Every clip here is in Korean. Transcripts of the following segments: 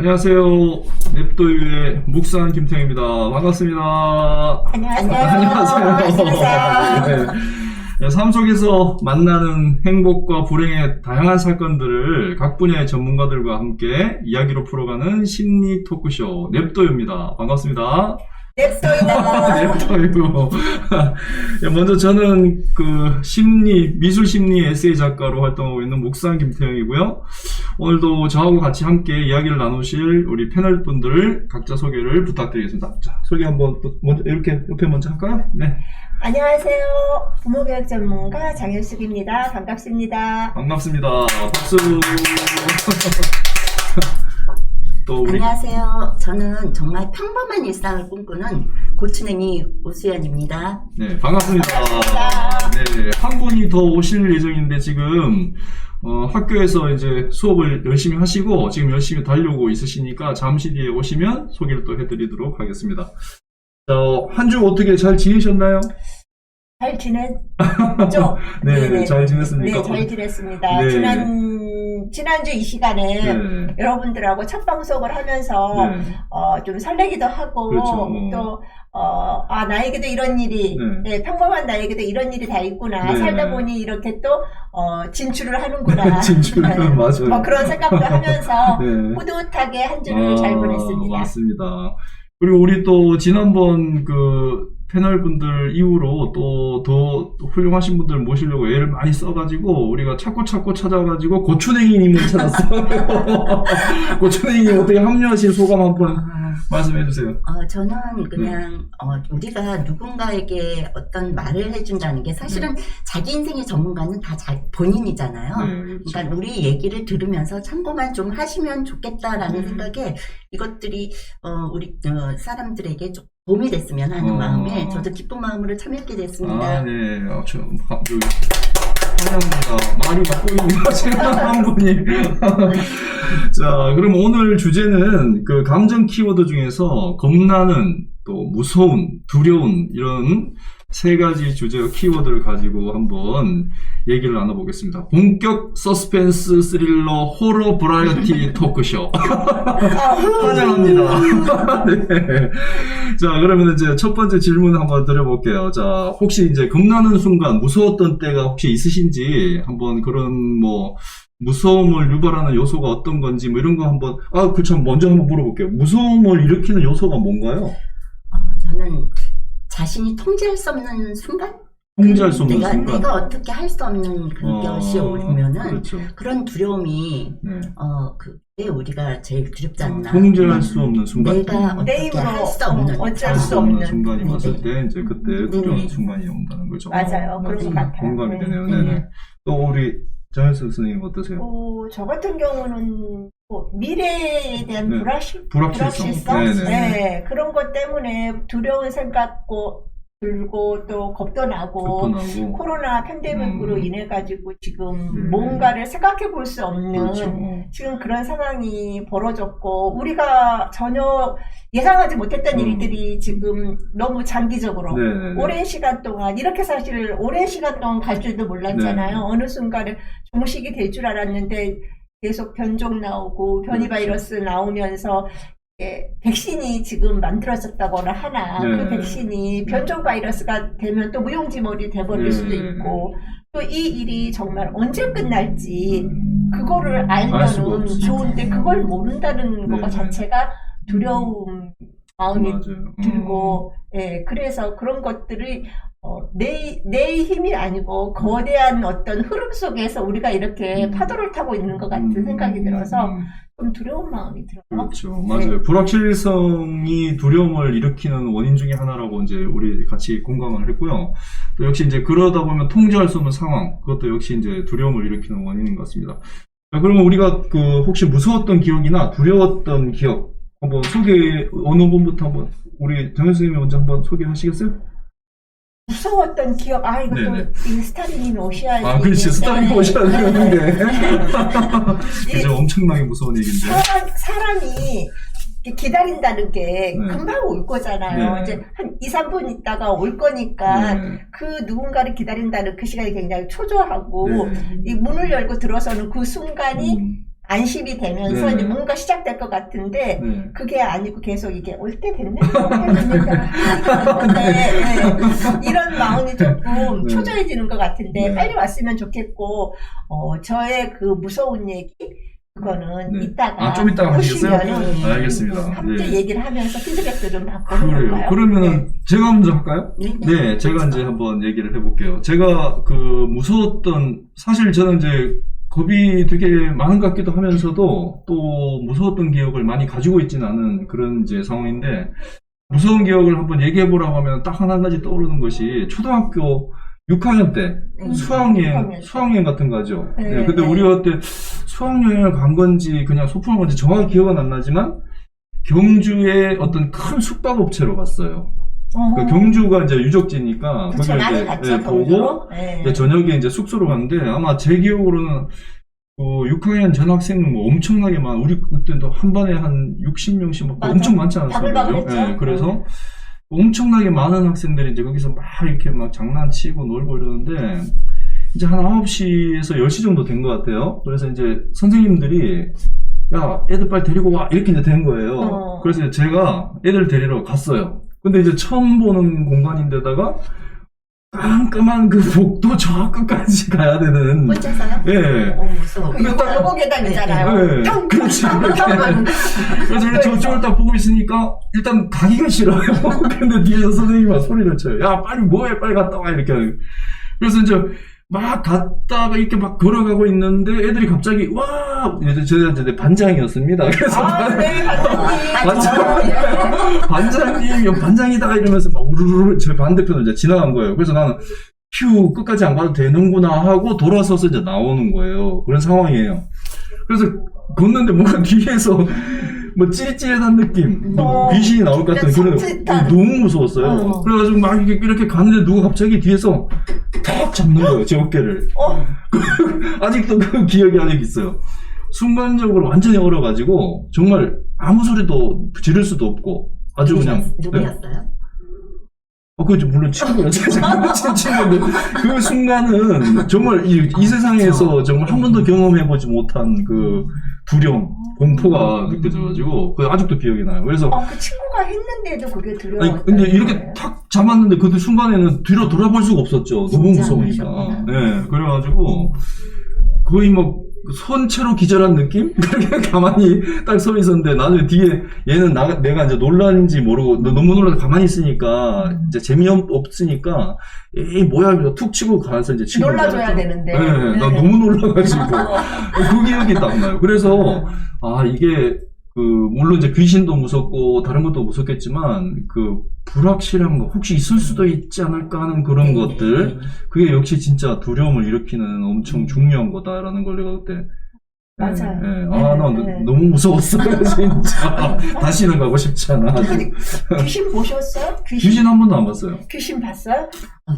안녕하세요. 냅도유의 묵산 김태형입니다. 반갑습니다. 안녕하세요. 안녕하세요. 네. 삶 속에서 만나는 행복과 불행의 다양한 사건들을 각 분야의 전문가들과 함께 이야기로 풀어가는 심리 토크쇼 냅도유입니다. 반갑습니다. 냅소이다. 냅도유. 먼저 저는 미술 심리 에세이 작가로 활동하고 있는 묵산 김태형이고요. 오늘도 저하고 같이 함께 이야기를 나누실 우리 패널 분들 각자 소개를 부탁드리겠습니다. 자, 소개 한번 먼저 이렇게 옆에 먼저 할까요? 네. 안녕하세요. 부모교육 전문가 장현숙입니다. 반갑습니다. 반갑습니다. 박수. 또 우리 안녕하세요. 저는 정말 평범한 일상을 꿈꾸는 고추냉이 오수연입니다. 네, 반갑습니다. 네, 한 분이 더 오실 예정인데 지금 학교에서 이제 수업을 열심히 하시고 지금 열심히 달려오고 있으시니까 잠시 뒤에 오시면 소개를 또 해드리도록 하겠습니다. 한 주 어떻게 잘 지내셨나요? 잘 지냈죠? 네, 잘 지냈습니까? 네, 잘 지냈습니다. 네. 지난주 이 시간에 네. 여러분들하고 첫 방송을 하면서 네. 좀 설레기도 하고 그렇죠. 또 나에게도 이런 일이 네. 평범한 나에게도 이런 일이 다 있구나. 네. 살다 보니 이렇게 또 진출을 하는구나. 진출을 네. 맞아요. 뭐 그런 생각도 하면서 네. 뿌듯하게 한 주를 잘 보냈습니다. 맞습니다. 그리고 우리 또 지난번 패널 분들 이후로 또 더 훌륭하신 분들 모시려고 애를 많이 써가지고 우리가 찾고 찾아가지고 고추냉이님을 찾았어요. 고추냉이님 어떻게 합류하신 소감 한번 말씀해 주세요. 저는 그냥 우리가 누군가에게 어떤 말을 해준다는 게 사실은 자기 인생의 전문가는 다 본인이잖아요. 네, 그렇죠. 그러니까 우리 얘기를 들으면서 참고만 좀 하시면 좋겠다라는 생각에 이것들이 우리 사람들에게 좀 도움이 됐으면 하는 마음에 저도 기쁜 마음으로 참여하게 됐습니다. 네. 환영합니다. 말이 막 보입니다. 제가 한 분이. 자, 그럼 오늘 주제는 감정 키워드 중에서 겁나는, 또 무서운, 두려운 이런 세 가지 주제 키워드를 가지고 한번 얘기를 나눠보겠습니다. 본격 서스펜스 스릴러 호러 버라이어티 토크쇼. 환영합니다. 네. 자, 그러면 이제 첫 번째 질문 한번 드려볼게요. 자, 혹시 이제 겁나는 순간 무서웠던 때가 혹시 있으신지 한번 그런 무서움을 유발하는 요소가 어떤 건지 이런 거 한번 먼저 한번 물어볼게요. 무서움을 일으키는 요소가 뭔가요? 저는 자신이 통제할 수 없는 순간? 통제할 수 없는 순간? 내가 어떻게 할 수 없는 그것이 오면은 그렇죠. 그런 두려움이 네. 그게 우리가 제일 두렵지 않나. 통제할 수 없는 순간. 내가 내 어떻게 힘으로 할 수 없는 어쩔 할 수 수 없는 없는. 순간이 네네. 왔을 때 이제 그때 두려운 네네. 순간이 온다는 거죠. 맞아요. 그런 것 같아요. 공감이 네. 되네요. 네. 네네. 또 우리 정현석 선생님 어떠세요? 저 같은 경우는 미래에 대한 네. 불확실성? 네네. 네, 그런 것 때문에 두려운 생각도 들고 또 겁도 나고 코로나 팬데믹으로 인해 가지고 지금 뭔가를 생각해 볼 수 없는 그렇죠. 지금 그런 상황이 벌어졌고 우리가 전혀 예상하지 못했던 일들이 지금 너무 장기적으로 네네네. 오랜 시간 동안 이렇게 사실 오랜 시간 동안 갈 줄도 몰랐잖아요. 네. 어느 순간에 종식이 될 줄 알았는데 계속 변종 나오고 변이 바이러스 나오면서 백신이 지금 만들어졌다거나 하나 네. 그 백신이 변종 바이러스가 되면 또 무용지물이 돼버릴 네. 수도 있고 또 이 일이 정말 언제 끝날지 그거를 알 수가 알면은 없죠. 좋은데 그걸 모른다는 네. 거 자체가 두려움 마음이 맞아요. 들고 그래서 그런 것들이 내 힘이 아니고 거대한 어떤 흐름 속에서 우리가 이렇게 파도를 타고 있는 것 같은 생각이 들어서 좀 두려운 마음이 들어요. 그렇죠. 맞아요. 불확실성이 두려움을 일으키는 원인 중에 하나라고 이제 우리 같이 공감을 했고요. 또 역시 이제 그러다 보면 통제할 수 없는 상황, 그것도 역시 이제 두려움을 일으키는 원인인 것 같습니다. 자, 그러면 우리가 혹시 무서웠던 기억이나 두려웠던 기억 한번 어느 분부터 한번 우리 정현 선생님이 먼저 한번 소개하시겠어요? 무서웠던 기억, 이것도 네네. 이 스타리님이 오셔야지. 그렇지. 스타링 오셔야 되는데. 그죠. 엄청나게 무서운 얘기인데. 사람이 이렇게 기다린다는 게 네. 금방 올 거잖아요. 네. 이제 한 2, 3분 있다가 올 거니까 네. 그 누군가를 기다린다는 그 시간이 굉장히 초조하고 네. 이 문을 열고 들어서는 그 순간이 안심이 되면서 네. 이제 뭔가 시작될 것 같은데 네. 그게 아니고 계속 이게 올 때 됐네, 이런 마음이 조금 네. 초조해지는 것 같은데 네. 빨리 왔으면 좋겠고 저의 그 무서운 얘기 그거는 네. 이따가 좀 이따가 하시겠어요? 오시면은 알겠습니다. 함께 네. 얘기를 하면서 피드백도 좀 받고 그래요. 해볼까요? 그러면은 제가 먼저 할까요? 네, 네, 제가 이제 한번 얘기를 해볼게요. 제가 그 무서웠던, 사실 저는 이제 겁이 되게 많은 것 같기도 하면서도 또 무서웠던 기억을 많이 가지고 있지는 않은 그런 이제 상황인데, 무서운 기억을 한번 얘기해보라고 하면 딱 한 가지 떠오르는 것이 초등학교 6학년 때 수학여행 같은 거 하죠. 네, 네, 근데 네. 우리가 그때 수학여행을 간 건지 그냥 소풍한 건지 정확히 기억은 안 나지만 경주의 어떤 큰 숙박업체로 갔어요. 그 경주가 이제 유적지니까 그쵸, 거기를 많이 이제 갔죠, 보고 경주로. 네. 이제 저녁에 이제 숙소로 갔는데 아마 제 기억으로는 그 6학년 전학생 뭐 엄청나게 우리 그때도 한 반에 한 60명씩 막 맞아. 엄청 많지 않았어요. 바글바글했죠. 그죠? 네, 그래서 엄청나게 많은 학생들이 이제 거기서 막 이렇게 막 장난치고 놀고 이러는데 이제 한 9시에서 10시 정도 된 것 같아요. 그래서 이제 선생님들이 야, 애들 빨리 데리고 와. 이렇게 이제 된 거예요. 그래서 제가 애들 데리러 갔어요. 근데 이제 처음 보는 공간인데다가 깜깜한 그 복도 저 끝까지 가야 되는. 혼자서요? 예. 무서워. 그 요거 계단이잖아요. 네. 그렇지. 그래서 이제 저쪽을 딱 보고 있으니까 일단 가기가 싫어요. 근데 뒤에서 선생님이 막 소리를 쳐요. 야, 빨리 뭐해? 빨리 갔다 와. 이렇게 하는. 그래서 이제 막 갔다가 이렇게 막 걸어가고 있는데 애들이 갑자기 와! 이제 저희한테 반장이었습니다. 그래서 네, 반장님, 반장이다 이러면서 막 우르르 저 반대편을 이제 지나간 거예요. 그래서 나는 휴, 끝까지 안 가도 되는구나 하고 돌아서서 이제 나오는 거예요. 그런 상황이에요. 그래서 걷는데 뭔가 뒤에서 뭐 찌릿찌릿한 느낌, 귀신이 나올 것 같은 그런, 너무 무서웠어요. 그래가지고 막 이렇게 가는데 누가 갑자기 뒤에서 탁 잡는 거예요, 제 어깨를. 아직도 그 기억이 아직 있어요. 순간적으로 완전히 얼어가지고 정말 아무 소리도 지를 수도 없고 아주 그냥. 누구였어요? 그거 물론 친구였죠. 친구인데 그 순간은 정말 이 세상에서 정말 한 번도 경험해보지 못한 그 두려움, 공포가 느껴져가지고 그 아직도 기억이 나요. 그래서 그 친구가 했는데도 그게 두려워. 아니, 근데 이렇게 탁 잡았는데 그 순간에는 뒤로 돌아볼 수가 없었죠. 너무 무서우니까. 네, 그래가지고 거의 뭐 손채로 기절한 느낌? 그렇게 가만히 딱 서 있었는데 나중에 뒤에 얘는 내가 이제 놀란지 모르고 너무 놀라서 가만히 있으니까 이제 재미없으니까 에이 뭐야 이러고 툭 치고 가서 이제 치고 놀라줘야 되는데. 네, 나 너무 놀라가지고 그 기억이 딱 나요. 그래서 이게 물론 이제 귀신도 무섭고 다른 것도 무섭겠지만 그 불확실한 거 혹시 있을 수도 있지 않을까 하는 그런 것들 그게 역시 진짜 두려움을 일으키는 엄청 중요한 거다라는 걸 내가 그때 맞아요. 나 너무 무서웠어요 진짜. 다시는 가고 싶지 않아. 귀신 보셨어요? 귀신 한 번도 안 봤어요. 귀신 봤어요?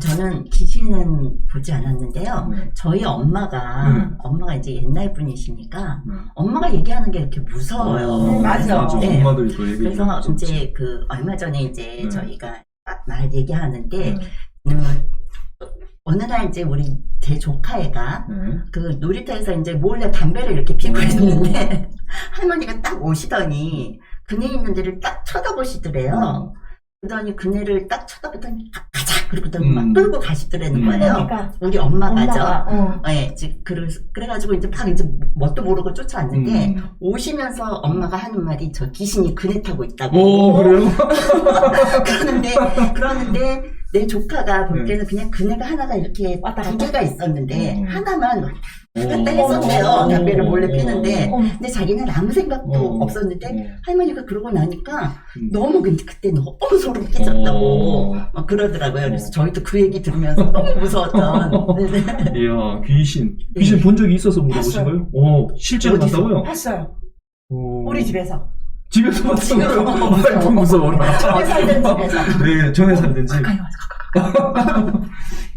저는 귀신은 보지 않았는데요. 저희 엄마가 이제 옛날 분이시니까 엄마가 얘기하는 게 이렇게 무서워요. 맞아. 네. 엄마들이 또 얘기. 그래서 이제 얼마 전에 이제 저희가 말 얘기하는데 어느 날 이제 제 조카애가 그 놀이터에서 이제 몰래 담배를 이렇게 피고 있는데 할머니가 딱 오시더니 그네 있는 데를 딱 쳐다보시더래요. 그러더니 그네를 딱 쳐다보더니 가자! 그러더니 막 끌고 가시더라는 거예요. 우리 엄마가죠. 네, 그래가지고 이제 막 이제 뭣도 모르고 쫓아왔는데 오시면서 엄마가 하는 말이 저 귀신이 그네 타고 있다고. 그래요? 그러는데 내 조카가 볼 때는 그냥 그네가 하나가 이렇게 두 개가 있었는데 하나만 왔다 했었대요. 담배를 몰래 피는데 근데 자기는 아무 생각도 없었는데 할머니가 그러고 나니까 너무 그때 너무 소름 끼쳤다고 막 그러더라고요. 그래서 저희도 그 얘기 들으면서 너무 무서웠던. 이야, 귀신 본 적이 있어서 물어보신 거예요? 실제로 봤다고요? 봤어요. 우리 집에서. 집에서 봤어요? 아이고 무서워라. 전에 살던 집에서. 네, 전에 살던 집.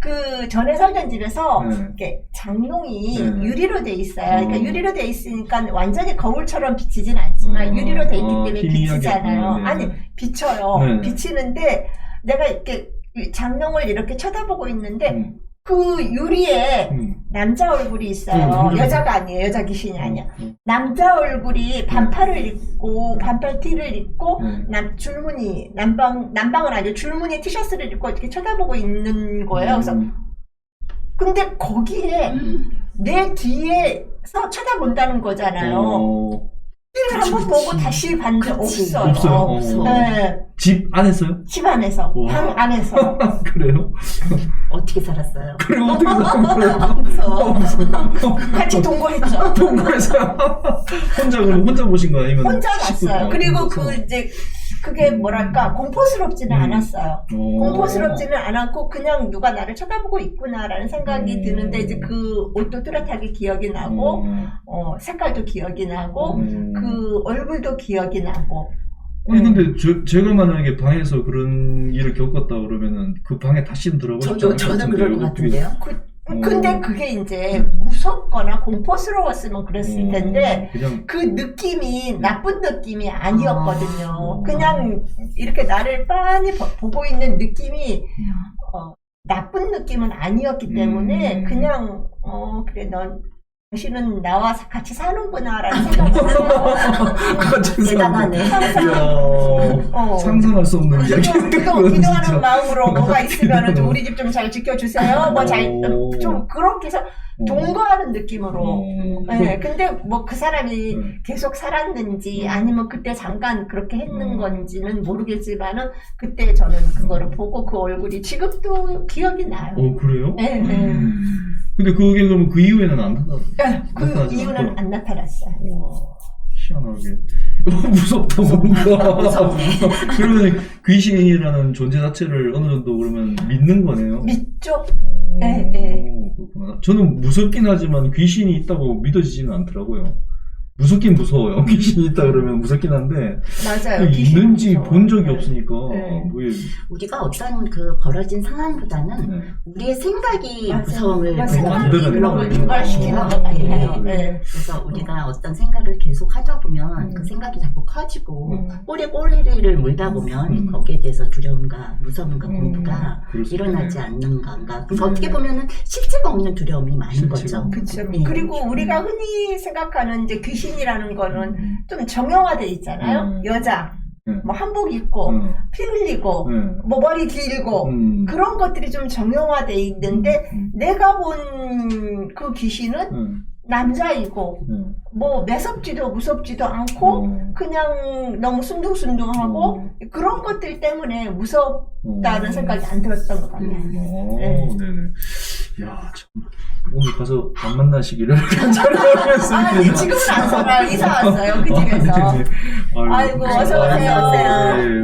그 전에 살던 집에서 이렇게 장롱이 유리로 돼 있어요. 그러니까 유리로 돼 있으니까 완전히 거울처럼 비치진 않지만 유리로 돼 있기 때문에 비치잖아요. 아니 비쳐요. 비치는데 내가 이렇게 장롱을 이렇게 쳐다보고 있는데 그 유리에 남자 얼굴이 있어요. 여자가 아니에요. 여자 귀신이 아니야. 남자 얼굴이 반팔을 입고 반팔 티를 입고 줄무늬 남방은 아니고 줄무늬 티셔츠를 입고 이렇게 쳐다보고 있는 거예요. 그래서 근데 거기에 내 뒤에서 쳐다본다는 거잖아요. 를 한번 보고 다시 봤는데 없어요. 없어요? 네. 집 안에서요? 집 안에서, 와. 방 안에서. 그래요? 어떻게 살았어요? 그래 어떻게 사는 거예요? 무서워. 같이 동거했죠. 동거에서 혼자 보신 거 아니면 혼자 봤어요. 그리고 혼자서? 그게 뭐랄까 공포스럽지는 않았어요. 오. 공포스럽지는 않았고 그냥 누가 나를 쳐다보고 있구나라는 생각이 드는데 이제 그 옷도 뚜렷하게 기억이 나고 색깔도 기억이 나고 그 얼굴도 기억이 나고. 아니 근데 제가 만약에 방에서 그런 일을 겪었다 그러면은 그 방에 다시 들어가고 싶지 않을 것 저도 같은데요. 그럴 것 같은데요. 근데 그게 이제 무섭거나 공포스러웠으면 그랬을 텐데 그냥 그 느낌이 나쁜 느낌이 아니었거든요. 그냥 이렇게 나를 빤히 보고 있는 느낌이 나쁜 느낌은 아니었기 때문에 그냥 그래 넌 당신은 나와 같이 사는구나라는 생각이 들어요. 대단하네. 상상할 수 없는 이야기. 그거 기도하는 마음으로 뭐가 있으면 우리 집 좀 잘 지켜주세요. 뭐 좀 그렇게 해서 동거하는 느낌으로. 네, 근데 뭐 그 사람이 계속 살았는지 아니면 그때 잠깐 그렇게 했는 건지는 모르겠지만은 그때 저는 그거를 보고 그 얼굴이 지금도 기억이 나요. 그래요? 네, 네. 근데 그게 그러면 그 이후에는 안 나타나? 그 이유는 안 나타났어요. 와, 희한하게. 무섭다, 뭔가. 무섭네. 그러면 귀신이라는 존재 자체를 어느 정도 그러면 믿는 거네요? 믿죠? 네, 네. 그렇구나. 저는 무섭긴 하지만 귀신이 있다고 믿어지지는 않더라고요. 무섭긴 무서워요. 귀신이 있다 그러면 무섭긴 한데. 맞아요. 있는지 무서워요. 본 적이 없으니까. 네. 우리가 어떤 그 벌어진 상황보다는 우리의 생각이 무서움을 생각이 그런 걸 유발시키는 것 같아요. 네. 그래서 우리가 어떤 생각을 계속 하다 보면 그 생각이 자꾸 커지고 꼬리를 물다 보면 거기에 대해서 두려움과 무서움과 공부가 일어나지 않는 건가. 그래서 어떻게 보면은 실체가 없는 두려움이 많은 거죠. 그렇죠. 네. 그리고 우리가 흔히 생각하는 이제 귀신이라는 거는 좀 정형화돼 있잖아요. 여자, 뭐 한복 입고, 피 흘리고, 뭐 머리 길고 그런 것들이 좀 정형화돼 있는데 내가 본 그 귀신은 남자이고 뭐 매섭지도 무섭지도 않고 그냥 너무 순둥순둥하고 그런 것들 때문에 무섭다는 생각이 안 들었던 것 같아요. 네. 네네. 야, 참. 오늘 가서 안 만나시기를 간절하겠습니다. 아니, 지금은 안 살아요. 이사 왔어요. 그 집에서. 네네. 아이고, 어서오세요.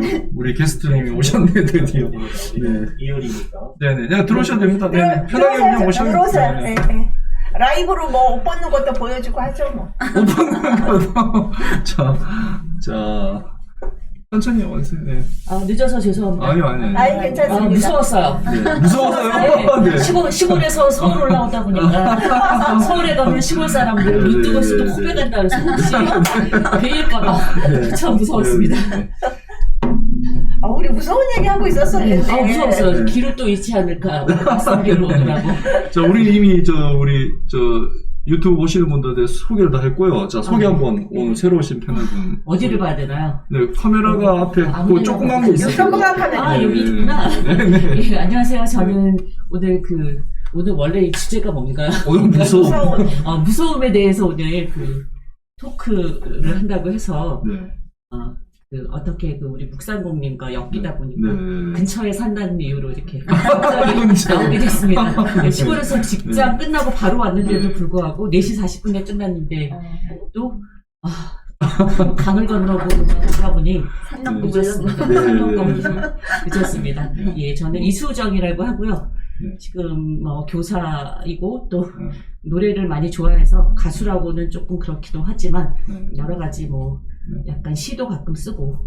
네, 우리 게스트님이 오셨네, 드디어. 네. 2월이니까. 네네. 네, 들어오셔도 됩니다. 네. 편하게 그냥 오셔도 들어오세요. 됩니다. 네. 네. 라이브로 뭐 옷 벗는 것도 보여주고 하죠, 뭐. 자, 천천히 오세요. 네. 늦어서 죄송합니다. 아니요. 아이, 괜찮습니다. 무서웠어요. 네. 무서워서요? 네. 시골에서 서울 올라오다 보니까 서울에 가면 시골 사람들 눈 뜨고 있어도 코베 간다 그래서 혹시 베일까봐 참 무서웠습니다. 우리 무서운 얘기 하고 있었었는데. 무서웠어요. 길을 또 잃지 않을까. 낯선길로 오느라고. 자, 우리 이미 우리 유튜브 보시는 분들한테 소개를 다 했고요. 자, 소개 한번 오늘 새로 오신 패널분. 어디를 봐야 되나요? 네, 카메라가 앞에 그 조그만 거 있어요. 조그만 카메라. 여기 있구나. 네. 예, 안녕하세요. 저는 오늘 원래 이 주제가 뭔가요? 오늘 무서워. 무서움에 대해서 오늘 토크를 한다고 해서 네. 어떻게 우리 묵상공님과 엮이다 보니까 네. 근처에 산다는 이유로 이렇게 갑자기 나오게 됐습니다. 시골에서 직장 끝나고 바로 왔는데도 불구하고 4시 40분에 끝났는데 또 강을 건너보다 보니 늦었습니다. 늦었습니다. 예, 저는 이수정이라고 하고요. 지금 교사이고 또 노래를 많이 좋아해서 가수라고는 조금 그렇기도 하지만 여러 가지 약간 시도 가끔 쓰고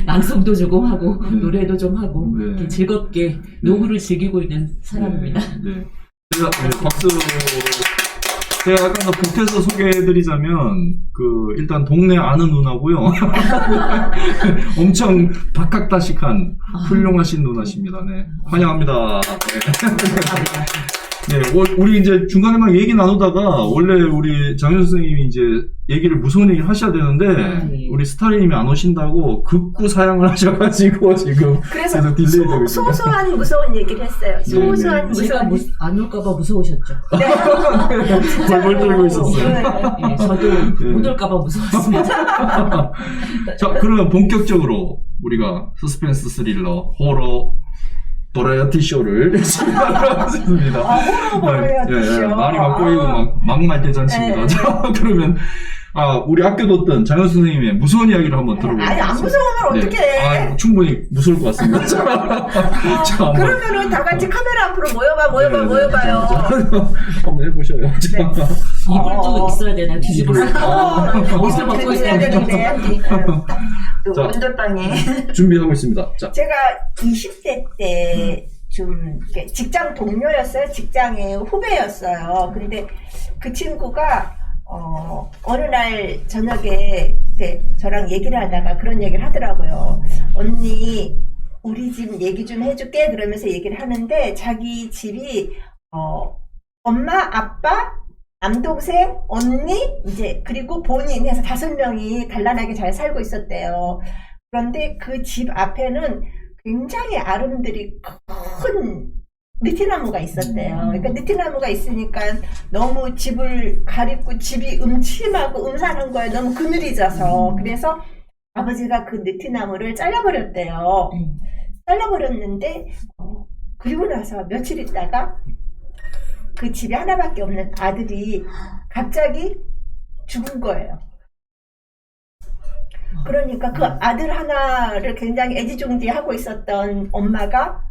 낭송도 조금 하고 노래도 좀 하고 이렇게 즐겁게 노후를 즐기고 있는 사람입니다. 네. 제가 박수. 제가 약간 더 보태서 소개해드리자면, 일단 동네 아는 누나고요. 엄청 박학다식한 훌륭하신 누나십니다. 네. 환영합니다. 네. 네, 우리 이제 중간에 막 얘기 나누다가, 원래 우리 장현 선생님이 이제 무서운 얘기를 하셔야 되는데, 네. 우리 스타리님이 안 오신다고 급구 사양을 하셔가지고, 지금. 그래서 계속 딜레이 되고 있습니다. 소소한 무서운 얘기를 했어요. 소소한 제가 무서운 안 올까봐 무서우셨죠? 벌벌 떨고 있었어요. 네, 저도 못 올까봐 무서웠습니다. 자, 그러면 본격적으로 우리가 서스펜스 스릴러, 호러, 버라이어티 쇼를 하겠습니다. 호러 버라이어티 쇼. 말이 막 꼬이고 막말 대잔치입니다. 네. 자, 그러면 우리 아껴뒀던 장현 선생님의 무서운 이야기를 한번 들어보겠습니다. 아니, 안 무서우면 어떡해. 충분히 무서울 것 같습니다. 자, 그러면은 다 같이 카메라 앞으로 모여봐요. 한번 해보셔요. 자. 이불도 있어야 되나 뒤집어서 어디서 먹고 있어야 되는데. 그 자. 온돌방에 준비하고 있습니다. 자. 제가 20대 때 좀 직장 동료였어요. 직장의 후배였어요. 근데 그 친구가 어느 날 저녁에 저랑 얘기를 하다가 그런 얘기를 하더라고요. 언니, 우리 집 얘기 좀 해줄게. 그러면서 얘기를 하는데 자기 집이 엄마, 아빠, 남동생, 언니, 이제 그리고 본인 해서 5명이 단란하게 잘 살고 있었대요. 그런데 그 집 앞에는 굉장히 아름드리 큰 느티나무가 있었대요. 그러니까 느티나무가 있으니까 너무 집을 가리고 집이 음침하고 음산한 거에 너무 그늘이 져서 그래서 아버지가 그 느티나무를 잘라버렸대요. 잘라버렸는데 그리고 나서 며칠 있다가 그 집에 하나밖에 없는 아들이 갑자기 죽은 거예요. 그러니까 그 아들 하나를 굉장히 애지중지하고 있었던 엄마가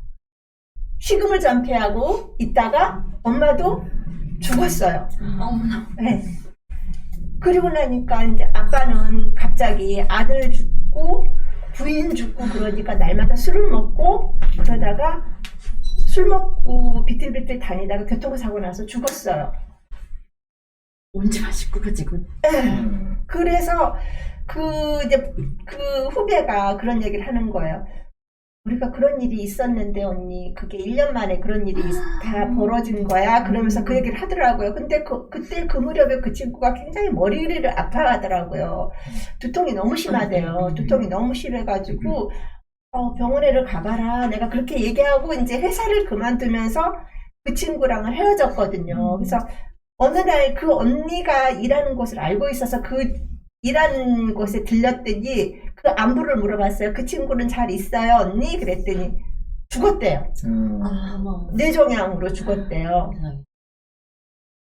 식음을 전폐하고 있다가 엄마도 죽었어요. 네. 그리고 나니까 이제 아빠는 갑자기 아들 죽고 부인 죽고 그러니까 날마다 술을 먹고 그러다가 술 먹고 비틀비틀 다니다가 교통사고 나서 죽었어요. 언제 맛있고 지금. 그래서 그 후배가 그런 얘기를 하는 거예요. 우리가 그런 일이 있었는데 언니 그게 1년 만에 그런 일이 다 벌어진 거야. 그러면서 그 얘기를 하더라고요. 근데 그때 그 무렵에 그 친구가 굉장히 머리를 아파하더라고요. 두통이 너무 심하대요. 두통이 너무 심해가지고 병원에를 가봐라. 내가 그렇게 얘기하고 이제 회사를 그만두면서 그 친구랑은 헤어졌거든요. 그래서 어느 날 그 언니가 일하는 곳을 알고 있어서 그 일하는 곳에 들렸더니 그 안부를 물어봤어요. 그 친구는 잘 있어요, 언니? 그랬더니 죽었대요. 뇌종양으로 죽었대요.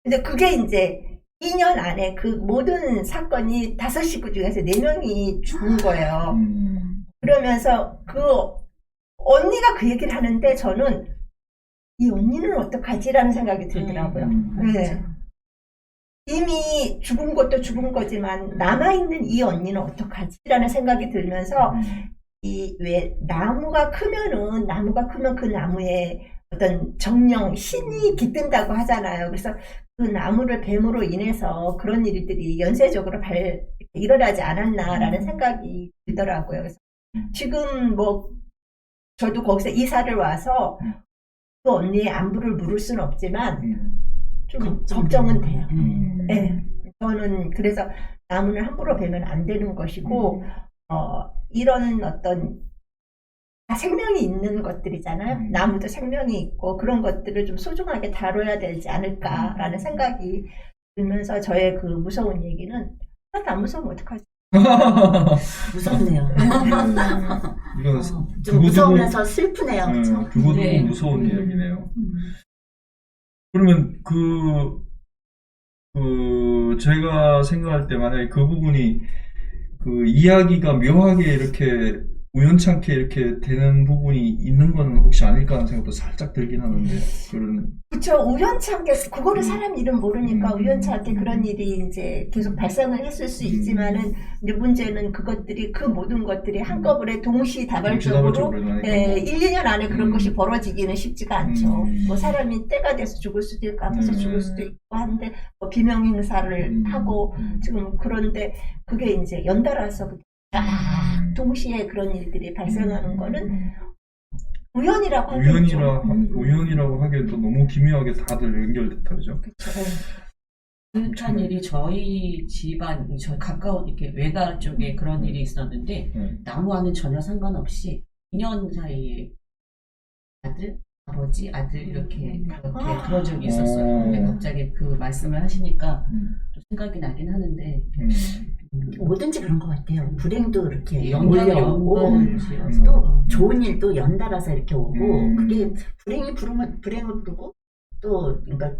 근데 그게 이제 2년 안에 그 모든 사건이 5식구 중에서 4명이 죽은 거예요. 그러면서 그 언니가 그 얘기를 하는데 저는 이 언니는 어떡하지라는 생각이 들더라고요. 네. 이미 죽은 것도 죽은 거지만 남아있는 이 언니는 어떡하지라는 생각이 들면서 왜 나무가 크면 그 나무에 어떤 정령 신이 깃든다고 하잖아요. 그래서 그 나무를 뱀으로 인해서 그런 일들이 연쇄적으로 일어나지 않았나라는 생각이 들더라고요. 그래서 지금 저도 거기서 이사를 와서 그 언니의 안부를 물을 수는 없지만 좀 걱정은 돼요. 네. 저는 그래서 나무는 함부로 베면 안 되는 것이고 이런 어떤 다 생명이 있는 것들이잖아요. 나무도 생명이 있고 그런 것들을 좀 소중하게 다뤄야 되지 않을까라는 생각이 들면서 저의 그 무서운 얘기는 하나도 안 무서우면 어떡하지? 무섭네요. 이건 좀 무서우면서 슬프네요. 두고두고 네. 무서운 이야기네요. 그러면 제가 생각할 때 만약에 그 부분이 그 이야기가 묘하게 이렇게 우연찮게 이렇게 되는 부분이 있는 건 혹시 아닐까 하는 생각도 살짝 들긴 하는데 그런 그쵸. 우연찮게, 그거를 사람 이름 모르니까 우연찮게 그런 일이 이제 계속 발생을 했을 수 있지만은, 이제 문제는 그것들이, 그 모든 것들이 한꺼번에 동시다발적으로, 예, 1, 2년 안에 그런 것이 벌어지기는 쉽지가 않죠. 뭐 사람이 때가 돼서 죽을 수도 있고, 아파서 죽을 수도 있고 한데, 뭐 비명행사를 하고, 지금 그런데 그게 이제 연달아서 동시에 그런 일들이 발생하는 거는 우연이라고 하겠죠. 우연이라고 하기엔 또 너무 기묘하게 다들 연결됐다, 그죠? 비슷한 일이 저희 집안, 저희 가까운 이렇게 외가 쪽에 그런 일이 있었는데, 나무와는 전혀 상관없이 2년 사이에 아들, 아버지, 아들 이렇게 그런 적이 있었어요. 근데 갑자기 그 말씀을 하시니까 또 생각이 나긴 하는데, 뭐든지 그런 것 같아요. 불행도 이렇게 연달아오고 또 좋은 일도 연달아서 이렇게 오고 그게 불행이 부르면 불행을 부르고 또 그러니까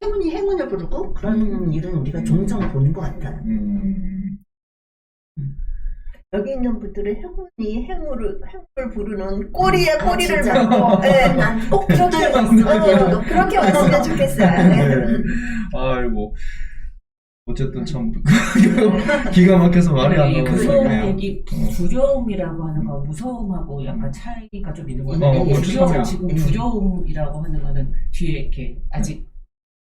행운이 행운을 부르고 그런 일은 우리가 종종 보는 것 같아요. 여기 있는 분들은 행운이 행운을 부르는 꼬리에 꼬리를 물고, 네, 꼭 그렇게 왔으면 좋겠어요. 네. 아이고. 어쨌든 참 기가 막혀서 말이 안 나오는 무서운 얘기, 두려움이라고 하는 거 무서움하고 약간 차이가 좀 있는 것 같아요. 지금 두려움이라고 하는 거는 뒤에 이렇게 아직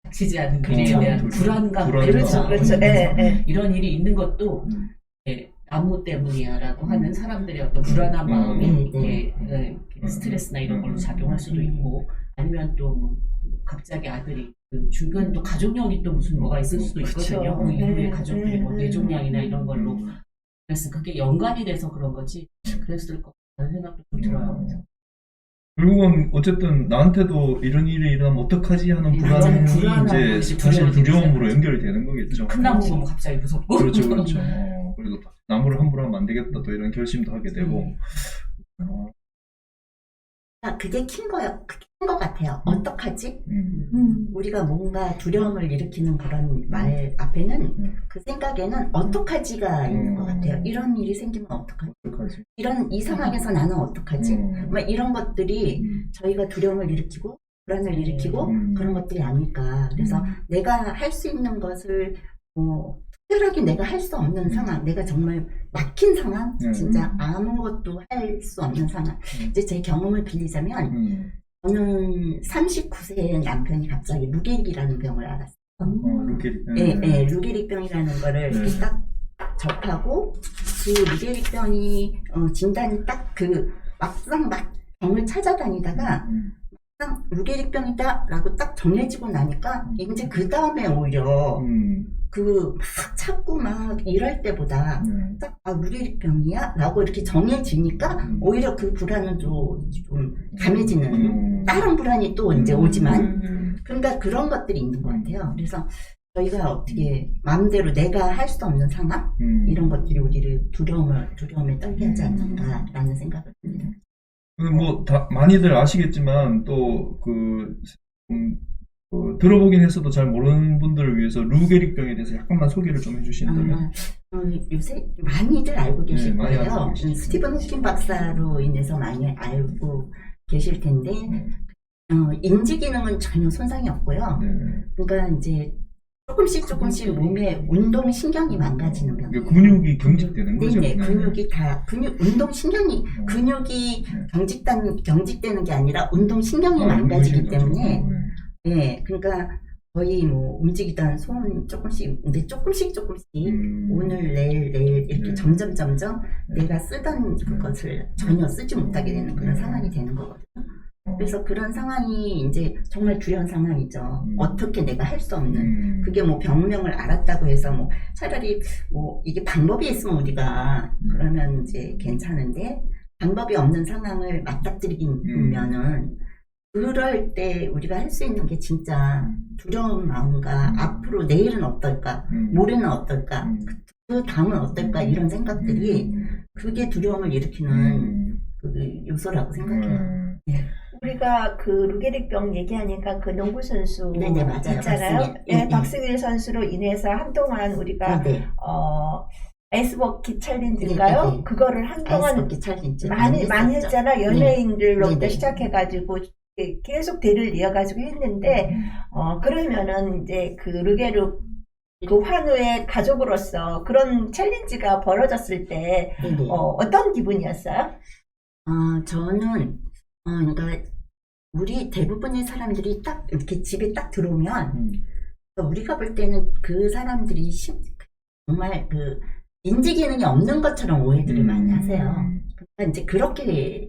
닥치지 않은 미래에 대한 불안감, 그렇죠. 이런 일이 있는 것도 나무 때문이야라고 하는 사람들의 어떤 불안한 마음이 이렇게 스트레스나 이런 걸로 작용할 수도 있고, 아니면 또 뭐 갑자기 아들이 주변 또 가족력이 또 무슨 뭐가 있을 수도 있거든요. 그 이후에 가족들이 뭐 뇌종양이나 이런 걸로. 그래서 그게 연관이 돼서 그런 거지 그랬을 것 같다는 생각도 좀 들어요. 결국은 어쨌든 나한테도 이런 일이 일어나면 어떡하지 하는 불안이 이제 사실 두려움으로 연결이 되는 거겠죠. 큰 나무 보면 갑자기 무섭고. 그렇죠. 그리고 나무를 함부로 하면 안 되겠다 또 이런 결심도 하게 되고. 그게 큰 것 같아요. 어떡하지? 우리가 뭔가 두려움을 일으키는 그런 말 앞에는 그 생각에는 어떡하지가 있는 것 같아요. 이런 일이 생기면 어떡하지? 이 상황에서 나는 어떡하지? 뭐 이런 것들이 저희가 두려움을 일으키고 불안을 일으키고 그런 것들이 아닐까. 그래서 내가 할 수 있는 것을 특별하게 내가 할 수 없는 상황, 내가 정말 막힌 상황, 진짜 아무것도 할 수 없는 상황. 이제 제 경험을 빌리자면, 저는 39세의 남편이 갑자기 루게릭이라는 병을 알았어요. 루게릭병이라는 거를 이렇게 딱 접하고, 그 루게릭병이 진단이 딱 막상 병을 찾아다니다가, 루게릭병이다라고 딱 정해지고 나니까 이제 그 다음에 오히려 막 찾고 막 이럴 때보다 딱 루게릭병이야? 라고 이렇게 정해지니까 오히려 그 불안은 좀 감해지는 다른 불안이 또 이제 오지만 그러니까 그런 것들이 있는 것 같아요. 그래서 저희가 어떻게 마음대로 내가 할 수 없는 상황 이런 것들이 우리를 두려움에 떨게 하지 않는가라는 생각을 합니다. 뭐 많이들 아시겠지만 또 들어보긴 했어도 잘 모르는 분들을 위해서 루게릭병에 대해서 약간만 소개를 좀 해주신다면. 요새 많이들 알고 계실 많이 거예요. 알고 계시죠. 스티븐 호킹 박사로 인해서 많이 알고 계실 텐데 인지 기능은 전혀 손상이 없고요. 그러니까 이제 조금씩 몸에 운동 신경이 망가지는 병. 근육이 경직되는 거죠. 네네, 운동 신경이 근육이 경직되는 게 아니라 운동 신경이 망가지기 때문에. 네, 그러니까 거의 뭐 움직이던 손 조금씩 오늘 내일 이렇게 점점 내가 쓰던 그것을 전혀 쓰지 못하게 되는 그런 상황이 되는 거거든요. 그래서 그런 상황이 이제 정말 두려운 상황이죠. 어떻게 내가 할 수 없는. 그게 뭐 병명을 알았다고 해서 뭐 차라리 뭐 이게 방법이 있으면 우리가 그러면 이제 괜찮은데 방법이 없는 상황을 맞닥뜨리면은 그럴 때 우리가 할 수 있는 게 진짜 두려운 마음과 앞으로 내일은 어떨까, 모레는 어떨까, 그 다음은 어떨까 이런 생각들이 그게 두려움을 일으키는 그 요소라고 생각해요. 네. 우리가 그 루게릭병 얘기하니까 그 농구 선수 맞아요. 있잖아요. 박승일 선수로 인해서 한동안 우리가 아이스버킷 챌린지인가요? 네, 네, 네. 그거를 한동안 아이스버킷 챌린지 많이 했었죠. 했잖아. 연예인들로부터 네, 네. 시작해가지고 계속 대를 이어가지고 했는데 그러면은 이제 그 르게르 그 환우의 가족으로서 그런 챌린지가 벌어졌을 때 네, 네. 어떤 기분이었어요? 저는 그러니까 우리 대부분의 사람들이 딱 이렇게 집에 딱 들어오면 우리가 볼 때는 그 사람들이 정말 그 인지 기능이 없는 것처럼 오해들을 많이 하세요. 그러니까 이제 그렇게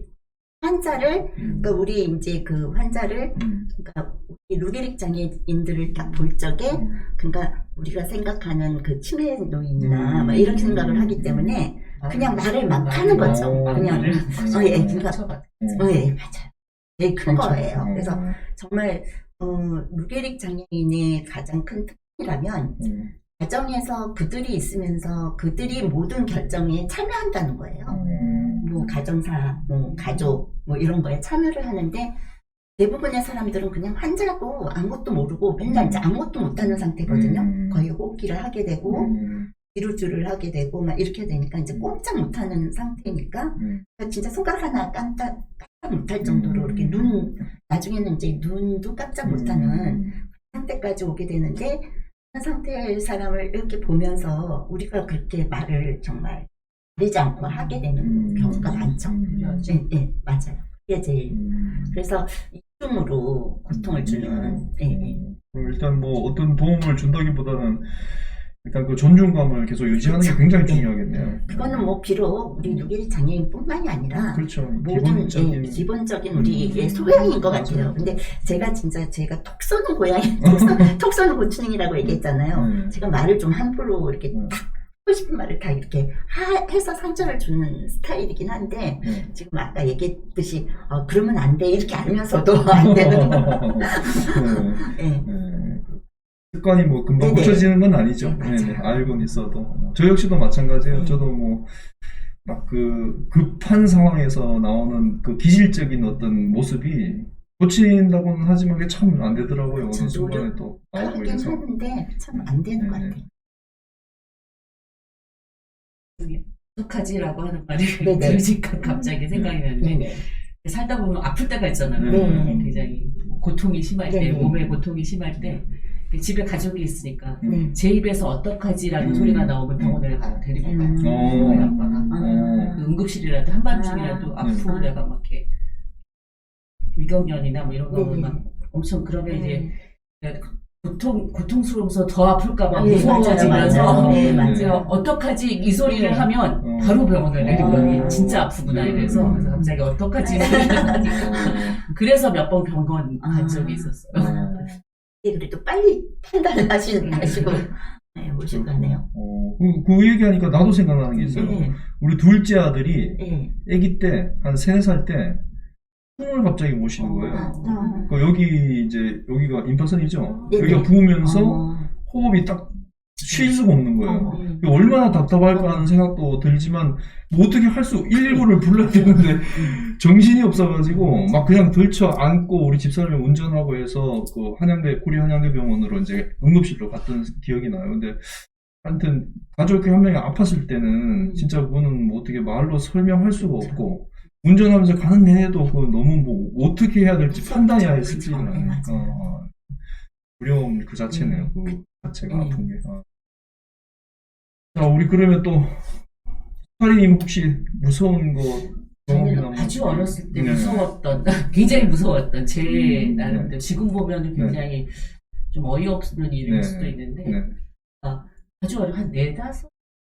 환자를 그러니까 우리 이제 그 환자를 그러니까 우리 루게릭 장애인들을 딱 볼 적에 그러니까 우리가 생각하는 그 치매 노인이나 막 이런 생각을 하기 때문에 그냥 말을 막 하는 거죠. 그냥 예, 그러니까 예, 맞아요. 되게 큰 거예요. 그래서 정말 루게릭 장애인의 가장 큰 특징이라면 가정에서 그들이 있으면서 그들이 모든 결정에 참여한다는 거예요. 뭐 가정사, 뭐 가족, 뭐 이런 거에 참여를 하는데 대부분의 사람들은 그냥 환자고 아무것도 모르고 맨날 이제 아무것도 못하는 상태거든요. 거의 호흡기를 하게 되고 기루주를 하게 되고 막 이렇게 되니까 이제 꼼짝 못하는 상태니까 그러니까 진짜 손가락 하나 깜짝 못할 정도로 이렇게 나중에는 이제 눈도 깜짝 못하는 상태까지 오게 되는데 그 상태의 사람을 이렇게 보면서 우리가 그렇게 말을 정말 내지 않고 하게 되는 경우가 많죠. 네, 네, 맞아요. 그게 제일 그래서 이중으로 고통을 주는 일단 뭐 어떤 도움을 준다기보다는 일단 그 존중감을 계속 유지하는 게 굉장히 중요하겠네요. 그거는 뭐 비록 우리 루게릭 장애인뿐만이 아니라 그렇죠. 모든 기본적인 우리의 소양인 것 같아요. 근데 제가 톡 쏘는 고양이, 톡 쏘는 고추냉이라고 얘기했잖아요. 제가 말을 좀 함부로 이렇게 딱 하고 싶은 말을 다 이렇게 해서 상처를 주는 스타일이긴 한데 지금 아까 얘기했듯이 그러면 안 돼 이렇게 알면서도 안 되는 거. 습관이 뭐 금방 고쳐지는 건 아니죠. 네네, 알고는 있어도. 저 역시도 마찬가지예요. 저도 뭐 막 그 급한 상황에서 나오는 그 기질적인 어떤 모습이 고친다고는 하지만 그게 참 안 되더라고요. 어느 순간에 또 나오고 하긴 이래서. 하는데 참 안 되는 것 같아요. 어떡하지라고 하는 말이 들으니까 갑자기 생각이 나는데 살다 보면 아플 때가 있잖아요. 굉장히 고통이 심할 때, 몸에 고통이 심할 때 집에 가족이 있으니까 제 입에서 어떡하지라는 소리가 나오면 병원을 가요. 데리고 가요. 저희 아빠가 그 응급실이라도 한밤중이라도 아프고 내가 막 이렇게 위경련이나 뭐 이런 거 막 엄청 그러면 이제 고통스러워서 더 아플까봐 무서워지면서 어떡하지 이 소리를 하면 바로 병원을 데리고 가요. 진짜 아프구나 이래서 그래서 갑자기 어떡하지 소리를 하니까 그래서 몇 번 병원 간 적이 있었어요. 그래도 빨리 판단을 하시고 오시고 가네요. 그 얘기하니까 나도 생각나는 게 있어요. 우리 둘째 아들이 아기 때 한 3살 때 숨을 갑자기 못 쉬는 거예요. 여기가 임파선이죠. 여기가 부으면서 호흡이 딱 쉴 수가 없는 거예요. 얼마나 답답할까 하는 생각도 들지만 뭐 어떻게 할 수 119를 불러야 되는데 정신이 없어가지고 막 그냥 들쳐 안고 우리 집사람이 운전하고 해서 그 구리 한양대 병원으로 이제 응급실로 갔던 기억이 나요. 근데 하여튼 가족이 한 명이 아팠을 때는 진짜 그거는 뭐 어떻게 말로 설명할 수가 없고 운전하면서 가는 내내도 그 너무 뭐 어떻게 해야 될지 판단이 아예 쓰지 않아요. 두려움 그 자체네요. 그 자체가 아픈 게. 자, 우리 그러면 또 스타리님 혹시 무서운 거 저는 아주 어렸을 때 무서웠던, 굉장히 무서웠던 제 나름대로 지금 보면은 굉장히 좀 어이없는 일일 수도 있는데 아주 한 4-5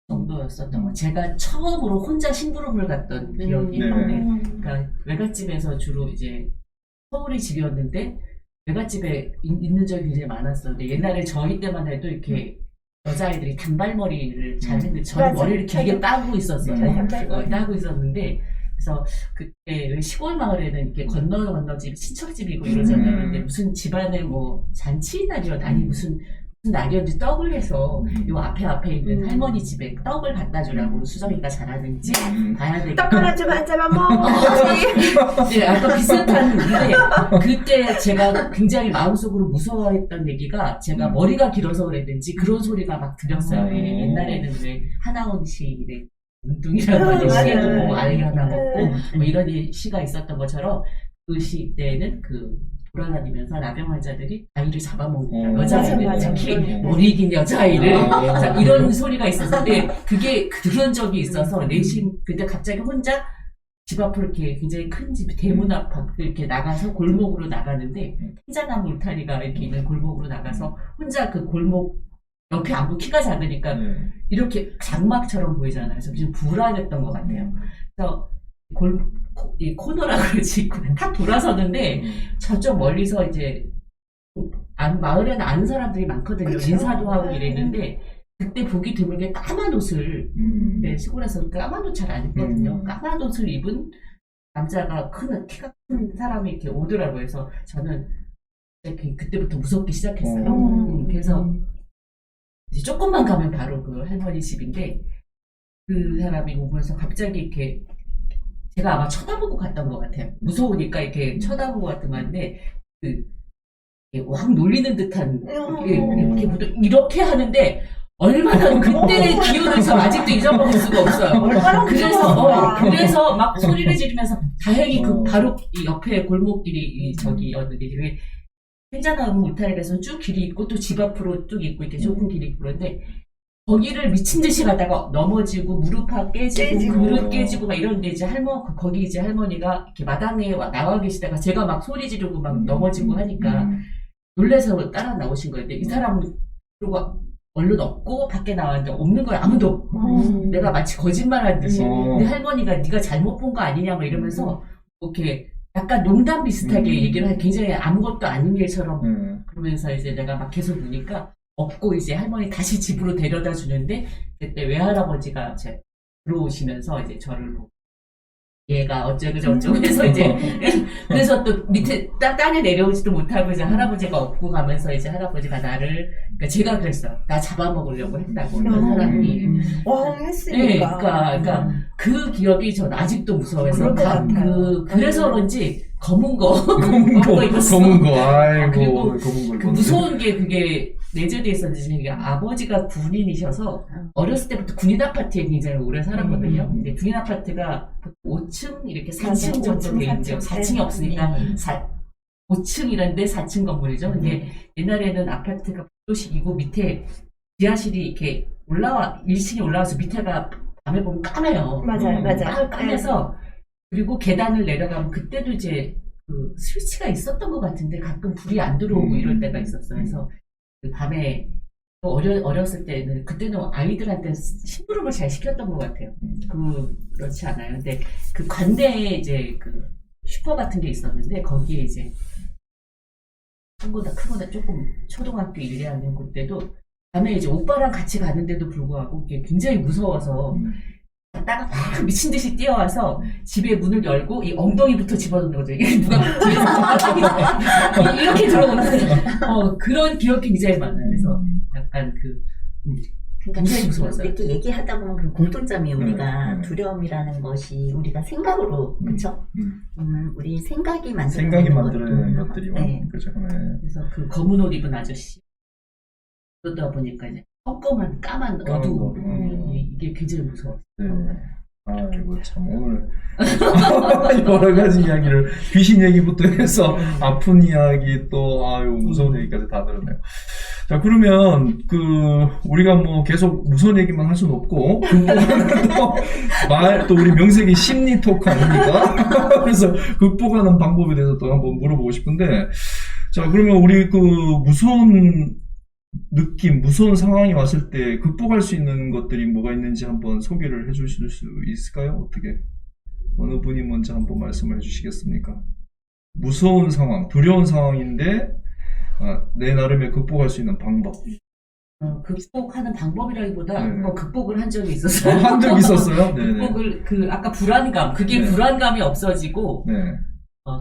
정도였었던 거. 제가 처음으로 혼자 심부름을 갔던 기억이 있는데, 그러니까 외갓집에서 주로 이제 서울이 집이었는데 외갓집에 있는 적이 굉장히 많았어요. 근데 옛날에 저희 때만 해도 이렇게 여자아이들이 단발머리를 잘 했는데 저는 머리를 길게 따고 있었어요. 따고 있었는데 그래서 그때 시골 마을에는 이렇게 건너집 친척집이고 이러잖아요. 근데 무슨 집안에 뭐 잔치날이었 아니 무슨 날이었는지 떡을 해서 요 앞에 있는 할머니 집에 떡을 갖다 주라고 수정이가 잘하는지 봐야 되겠다. 떡 하나 좀 한 잔만 먹어야지. 네, 아까 비슷한 일인데 그때 제가 굉장히 마음속으로 무서워했던 얘기가 제가 머리가 길어서 그랬는지 그런 소리가 막 들렸어요. 옛날에는 왜 하나원 시인의 눈둥이라고 하는 시에 두고 알이 하나 먹고 뭐 이런 시가 있었던 것처럼 그 시 때는 그 돌아다니면서 나병 환자들이 아이를 잡아먹는다. 여자아이를 맞아. 특히 머리 긴 여자아이를 자, 이런 소리가 있었는데 그게 들은 적이 있어서 내심 근데 갑자기 혼자 집 앞으로 이렇게 굉장히 큰 집 대문 앞 이렇게 나가서 골목으로 나가는데 태자나무 울타리가 이렇게 있는 골목으로 나가서 혼자 그 골목 옆에 아무 키가 작으니까 이렇게 장막처럼 보이잖아요. 그래서 좀 불안했던 것 같아요. 그래서 이 코너라 그러지 탁 돌아서는데 저쪽 멀리서 이제 마을에는 아는 사람들이 많거든요. 그쵸? 인사도 하고 이랬는데 그때 보기 드물게 까만 옷을 네, 시골에서 까만 옷 잘 안 입거든요. 까만 옷을 입은 남자가 키가 큰 사람이 이렇게 오더라고요. 그래서 저는 그때부터 무섭기 시작했어요. 그래서 이제 조금만 가면 바로 그 할머니 집인데 그 사람이 오면서 갑자기 이렇게 제가 아마 쳐다보고 갔던 것 같아요. 무서우니까 이렇게 쳐다보고 갔던 건데 확 놀리는 듯한 이렇게 하는데 얼마나 그때의 기운을 저 아직도 잊어먹을 수가 없어요. 그래서 막 소리를 지르면서 다행히 그 바로 이 옆에 골목길이 저기였는데 왜 행자나무 울타리에서 쭉 길이 있고 또 집 앞으로 쭉 있고 이렇게 좁은 길이 있고 그런데 거기를 미친 듯이 가다가 넘어지고 무릎팍 깨지고 그릇 깨지고 막 이런데 이제 거기 이제 할머니가 이렇게 마당에 나와 계시다가 제가 막 소리 지르고 막 넘어지고 하니까 놀래서 따라 나오신 거예요. 근데 이 사람은 그러고 얼른 없고 밖에 나왔는데 없는 거예요. 아무도. 내가 마치 거짓말한 듯이. 근데 할머니가 네가 잘못 본 거 아니냐 막 이러면서 이렇게 약간 농담 비슷하게 얘기를 하는 굉장히 아무것도 아닌 일처럼 그러면서 이제 내가 막 계속 보니까 없고 이제 할머니 다시 집으로 데려다 주는데 그때 외할아버지가 들어오시면서 이제 저를 보고 얘가 어쩌고 저쩌고 해서 이제 그래서 또 밑에 땅에 내려오지도 못하고 이제 할아버지가 업고 가면서 이제 할아버지가 나를 그러니까 제가 그랬어요. 나 잡아먹으려고 했다고 그 사람이 왕 네, 했으니까. 그러니까 그 기억이 전 아직도 무서워서 그럴 것 같아요. 그래서 그런지 검은 거 입었어. 검은 거, 아이고, 그리고 검은 거 그 입었네. 무서운 게 그게 내재되어 있었는지 이게 아버지가 군인이셔서 어렸을 때부터 군인 아파트에 굉장히 오래 살았거든요. 근데 군인 아파트가 5층 이렇게 4층 정도 돼 있는데요. 4층이 없으니까 5층이란데 4층 건물이죠. 근데 옛날에는 아파트가 도식이고 밑에 지하실이 이렇게 1층에 올라와서 밑에가 밤에 보면 까매요. 맞아요. 까매서 그리고 계단을 내려가면 그때도 이제 그 스위치가 있었던 것 같은데 가끔 불이 안 들어오고 이럴 때가 있었어요. 그래서 그 밤에 어렸을 때는 그때는 아이들한테 심부름을 잘 시켰던 것 같아요. 그렇지 않아요. 근데 그 관내에 이제 그 슈퍼 같은 게 있었는데 거기에 이제 한보다 크거나 조금 초등학교 1, 2학년 그때도 밤에 이제 오빠랑 같이 가는데도 불구하고 이게 굉장히 무서워서 갔다가 막 미친 듯이 뛰어와서 집에 문을 열고 이 엉덩이부터 집어넣는 거죠. 이게 누가 뒤에서 이렇게 들어오는 그런 기억이 굉장히 많아요. 그래서 약간 굉장히 무서웠어요. 이렇게 얘기하다 보면 그 공통점이 우리가 두려움이라는 것이 우리가 생각으로 그렇죠? 우리 생각이 만들어내는 것들이 네. 그렇죠. 네. 그래서 그 검은 옷 입은 아저씨 그러다 보니까 이제 껌껌한 까만 어두운 이게 굉장히 무서워. 네. 아이고 참 오늘 여러 가지 이야기를 귀신 얘기부터 해서 아픈 이야기 또 무서운 얘기까지 다 들었네요. 자 그러면 우리가 뭐 계속 무서운 얘기만 할 수는 없고 극복하는 또 우리 명색이 심리 토크 아닙니까? 그래서 극복하는 방법에 대해서 또 한번 물어보고 싶은데 자 그러면 우리 무서운 느낌, 무서운 상황이 왔을 때 극복할 수 있는 것들이 뭐가 있는지 한번 소개를 해주실 수 있을까요? 어떻게? 어느 분이 먼저 한번 말씀을 해주시겠습니까? 무서운 상황, 두려운 상황인데 내 나름의 극복할 수 있는 방법. 극복하는 방법이라기보다 네. 한번 극복을 한 적이 있었어요. 한 적 있었어요? 네네. 극복을 아까 불안감, 그게 네. 불안감이 없어지고 네.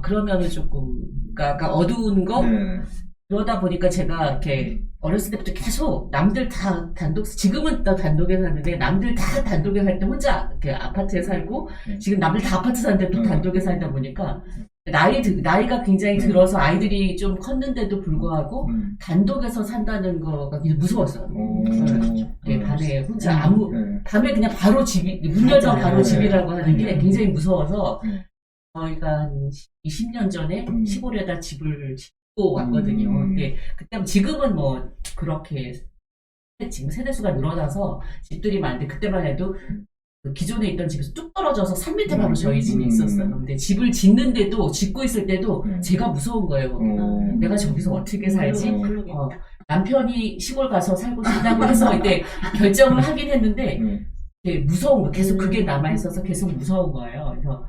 그러면은 조금 그러니까 어두운 거 네. 그러다 보니까 제가 이렇게 어렸을 때부터 계속 남들 다 지금은 또 단독에 사는데 남들 다 단독에 살 때 혼자 이렇게 아파트에 살고 지금 남들 다 아파트 사는데 또 단독에 살다 보니까 나이가 굉장히 들어서 아이들이 좀 컸는데도 불구하고 단독에서 산다는 거가 굉장히 무서웠어요. 밤에 혼자 밤에 그냥 바로 집이, 문 열면 바로 집이라고 하는 게 굉장히 무서워서 저희가 한 20년 전에 시골에다 집을 짓고 왔거든요. 근데 그때 지금은 뭐 그렇게 지금 세대수가 늘어나서 집들이 많은데 그때만 해도 그 기존에 있던 집에서 뚝 떨어져서 산 밑에 바로 저희 집이 있었어요. 근데 집을 짓는데도 짓고 있을 때도 제가 무서운 거예요. 내가 저기서 어떻게 살지? 남편이 시골 가서 살고 싶다고 해서 이때 결정을 하긴 했는데 무서운 거 계속 그게 남아 있어서 계속 무서운 거예요. 그래서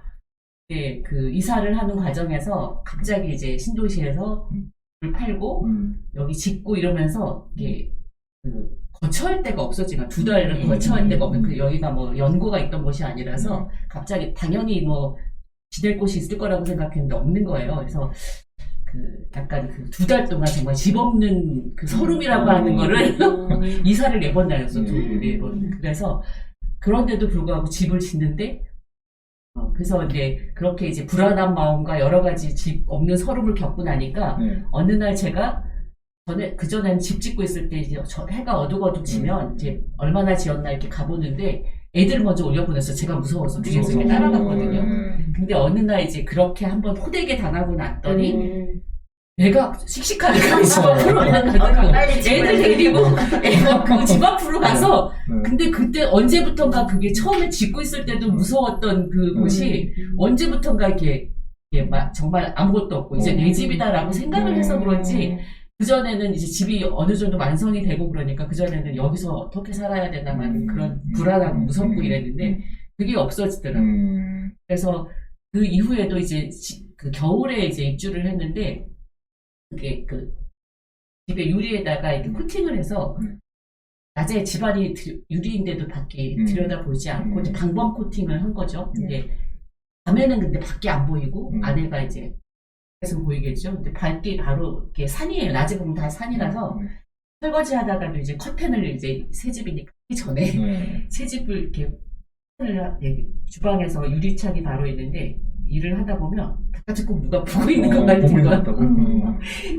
그 이사를 하는 과정에서 갑자기 이제 신도시에서 을 팔고 여기 짓고 이러면서 이게 그 거처할 데가 없어지나 2달을 거처할 데가 없는 그 여기가 뭐 연고가 있던 곳이 아니라서 갑자기 당연히 뭐 지낼 곳이 있을 거라고 생각했는데 없는 거예요. 그래서 그 약간 그 2달 동안 정말 집 없는 그 서름이라고 하는 거를 이사를 4번 다녔어. 4번. 그래서 그런데도 불구하고 집을 짓는데 그래서 이제 그렇게 이제 불안한 마음과 여러 가지 집 없는 서름을 겪고 나니까 어느 날 제가 그전에는 집 짓고 있을 때 이제 해가 어둑어둑지면 이제 얼마나 지었나 이렇게 가보는데 애들을 먼저 올려보냈어요. 제가 무서워서 뒤에서 이렇게 따라갔거든요. 근데 어느 날 이제 그렇게 한번 호되게 당하고 났더니 내가 씩씩하게 집 앞으로만 가더라고. 애들 데리고 애가 그 집 앞으로 가서 근데 그때 언제부턴가 그게 처음에 짓고 있을 때도 무서웠던 그 곳이 언제부턴가 이렇게 막 정말 아무것도 없고 이제 내 집이다라고 생각을 해서 그런지 그전에는 이제 집이 어느 정도 완성이 되고 그러니까 그전에는 여기서 어떻게 살아야 되나만 그런 불안하고 무섭고 이랬는데 그게 없어지더라고요. 그래서 그 이후에도 이제 그 겨울에 이제 입주를 했는데 그게 그 집에 유리에다가 이렇게 코팅을 해서 낮에 집안이 유리인데도 밖에 들여다보지 않고 이제 방범 코팅을 한 거죠. 근데 밤에는 근데 밖이 안 보이고 안에가 이제 계속 보이겠죠. 근데 밖이 바로 이렇게 산이에요. 낮에 보면 다 산이라서 설거지 하다가도 이제 커튼을 이제 새 집이니까 하기 전에 새 집을 이렇게 주방에서 유리창이 바로 있는데 일을 하다 보면 바깥에 꼭 누가 보고 있는 것 같은 거야.